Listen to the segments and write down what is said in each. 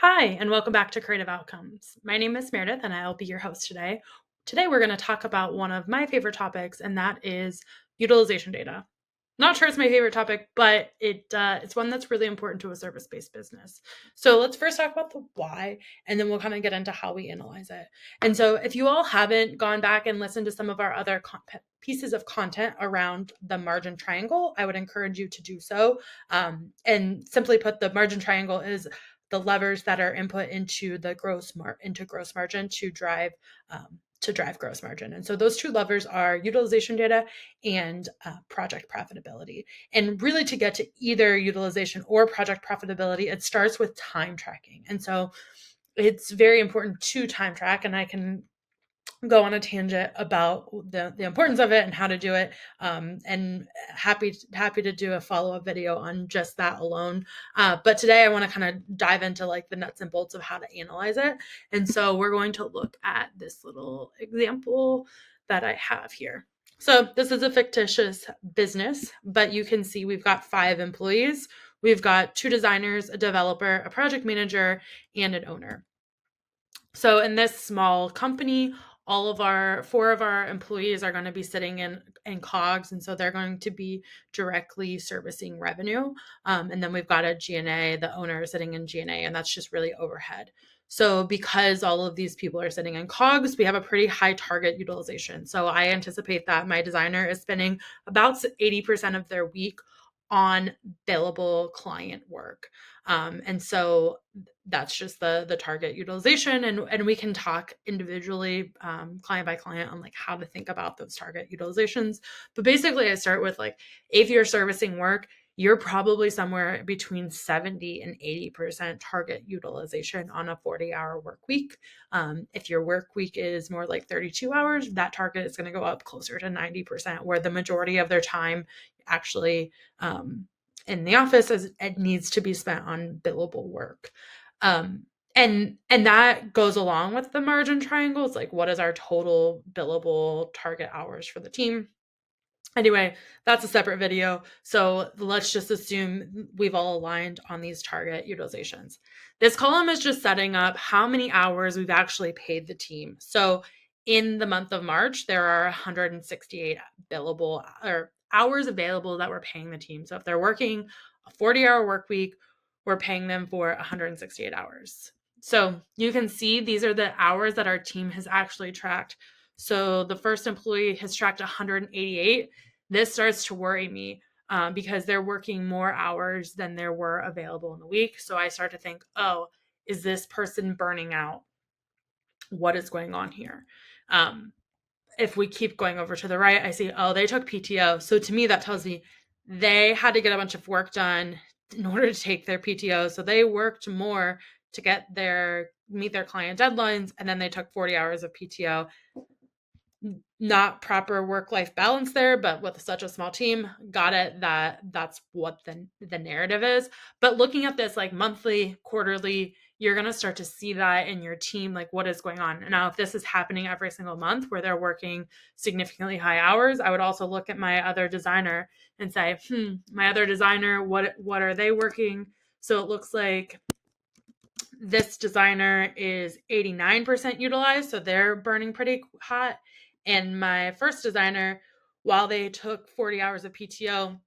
Hi, and welcome back to Creative Outcomes. My name is Meredith, and I'll be your host today. Today, we're going to talk about one of my favorite topics, and that is utilization data. Not sure it's my favorite topic, but it's one that's really important to a service-based business. So let's first talk about the why, and then we'll kind of get into how we analyze it. And so if you all haven't gone back and listened to some of our other pieces of content around the margin triangle, I would encourage you to do so. And simply put, the margin triangle is the levers that are input into the gross margin to drive gross margin. And so those two levers are utilization data and project profitability. And really, to get to either utilization or project profitability, it starts with time tracking. And so it's very important to time track, and I can go on a tangent about the importance of it and how to do it. And happy to do a follow-up video on just that alone. But today I want to kind of dive into like the nuts and bolts of how to analyze it. And so we're going to look at this little example that I have here. So this is a fictitious business, but you can see we've got 5 employees. We've got 2 designers, a developer, a project manager, and an owner. So in this small company, all of our 4 of our employees are going to be sitting in COGS, and so they're going to be directly servicing revenue. And then we've got a G&A, the owner is sitting in G&A, and that's just really overhead. So because all of these people are sitting in COGS, we have a pretty high target utilization. So I anticipate that my designer is spending about 80% of their week on billable client work. And so that's just the target utilization. And we can talk individually, client by client, on like how to think about those target utilizations. But basically I start with like, if you're servicing work, you're probably somewhere between 70 and 80% target utilization on a 40-hour work week. If your work week is more like 32 hours, that target is going to go up closer to 90%, where the majority of their time actually in the office as it needs to be spent on billable work. And that goes along with the margin triangles. Like, what is our total billable target hours for the team? Anyway, that's a separate video. So let's just assume we've all aligned on these target utilizations. This column is just setting up how many hours we've actually paid the team. So in the month of March, there are 168 billable or hours available that we're paying the team. So if they're working a 40-hour work week, we're paying them for 168 hours. So you can see these are the hours that our team has actually tracked. So the first employee has tracked 188. This starts to worry me because they're working more hours than there were available in the week. So I start to think, oh, is this person burning out? What is going on here? If we keep going over to the right, I see, oh, they took PTO. So to me, that tells me they had to get a bunch of work done in order to take their PTO. So they worked more to meet their client deadlines, and then they took 40 hours of PTO. Not proper work-life balance there, but with such a small team, got it, that's what the narrative is. But looking at this like monthly, quarterly, you're going to start to see that in your team, like what is going on. And now if this is happening every single month where they're working significantly high hours, I would also look at my other designer and say, my other designer, what are they working? So it looks like this designer is 89% utilized, so they're burning pretty hot. And my first designer, while they took 40 hours of PTO,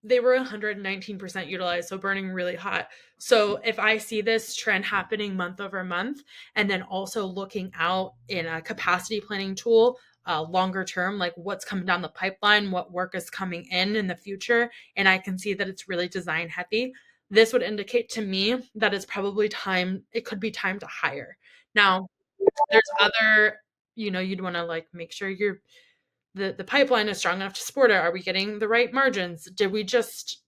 they were 119% utilized, so burning really hot. So if I see this trend happening month over month, and then also looking out in a capacity planning tool, longer term, like what's coming down the pipeline, what work is coming in the future, and I can see that it's really design heavy, this would indicate to me that it's probably time, it could be time to hire. Now, there's other, you'd want to like make sure the pipeline is strong enough to support it. Are we getting the right margins? Did we just,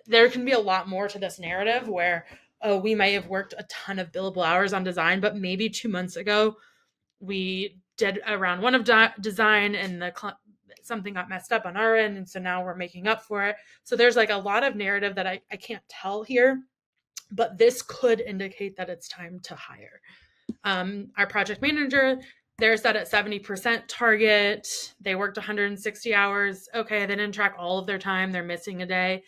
there can be a lot more to this narrative where, oh, we may have worked a ton of billable hours on design, but maybe 2 months ago we did a round 1 of design and something got messed up on our end. And so now we're making up for it. So there's like a lot of narrative that I can't tell here, but this could indicate that it's time to hire. Our project manager, they're set at 70% target. They worked 160 hours. Okay, they didn't track all of their time. They're missing a day.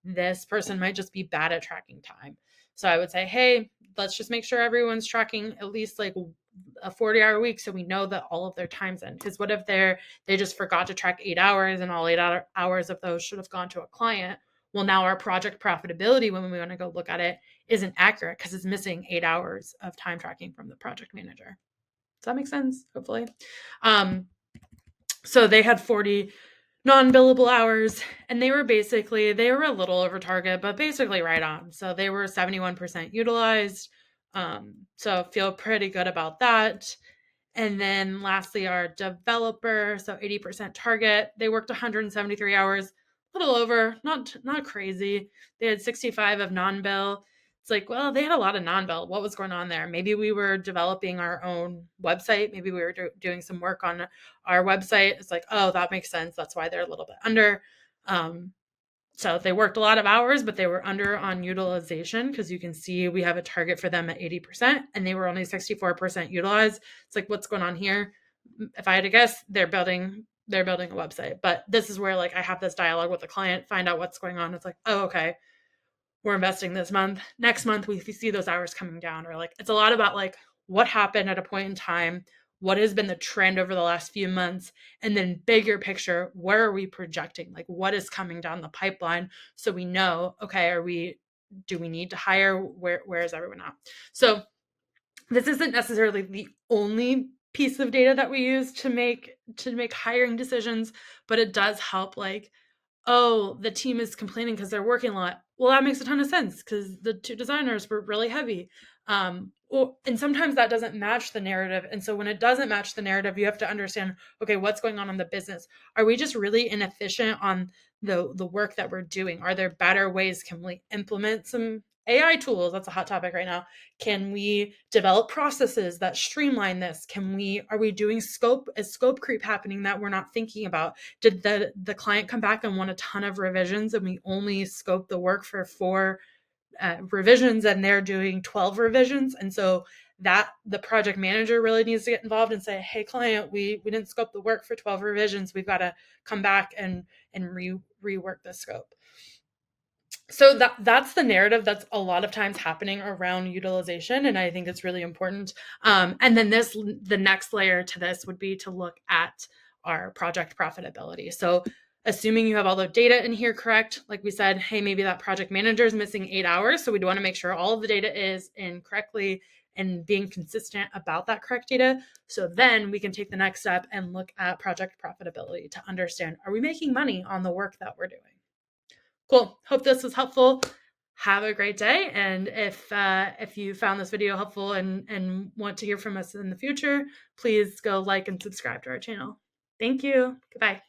This person might just be bad at tracking time. So I would say, hey, let's just make sure everyone's tracking at least like a 40-hour week so we know that all of their time's in. Because what if they just forgot to track 8 hours and all 8 hours of those should have gone to a client? Well, now our project profitability, when we want to go look at it, isn't accurate because it's missing 8 hours of time tracking from the project manager. Does that make sense? Hopefully. So they had 40 non-billable hours, and they were a little over target, but basically right on. So they were 71% utilized. So feel pretty good about that. And then lastly, our developer, so 80% target. They worked 173 hours, a little over, not crazy. They had 65 of non-bill. It's like, well, they had a lot of non-bill. What was going on there? Maybe we were developing our own website. Maybe we were doing some work on our website. It's like, oh, that makes sense. That's why they're a little bit under. So they worked a lot of hours, but they were under on utilization because you can see we have a target for them at 80% and they were only 64% utilized. It's like, what's going on here? If I had to guess, they're building a website. But this is where like I have this dialogue with the client, find out what's going on. It's like, oh, okay, we're investing this month. Next month, we see those hours coming down. Or like, it's a lot about like what happened at a point in time, what has been the trend over the last few months, and then bigger picture, where are we projecting? Like what is coming down the pipeline so we know, okay, do we need to hire? Where is everyone at? So this isn't necessarily the only piece of data that we use to make hiring decisions, but it does help like, oh, the team is complaining because they're working a lot. Well, that makes a ton of sense because the two designers were really heavy. And sometimes that doesn't match the narrative. And so when it doesn't match the narrative, you have to understand, okay, what's going on in the business? Are we just really inefficient on the work that we're doing? Are there better ways? Can we implement some AI tools? That's a hot topic right now. Can we develop processes that streamline this? Are we doing scope creep happening that we're not thinking about? Did the client come back and want a ton of revisions and we only scope the work for 4 revisions and they're doing 12 revisions? And so that the project manager really needs to get involved and say, hey client, we didn't scope the work for 12 revisions. We've got to come back and rework the scope. So that's the narrative that's a lot of times happening around utilization, and I think it's really important. And then the next layer to this would be to look at our project profitability. So assuming you have all the data in here correct, like we said, hey, maybe that project manager is missing 8 hours, so we'd want to make sure all of the data is in correctly and being consistent about that correct data. So then we can take the next step and look at project profitability to understand, are we making money on the work that we're doing? Cool. Hope this was helpful. Have a great day. And if you found this video helpful and want to hear from us in the future, please go like and subscribe to our channel. Thank you. Goodbye.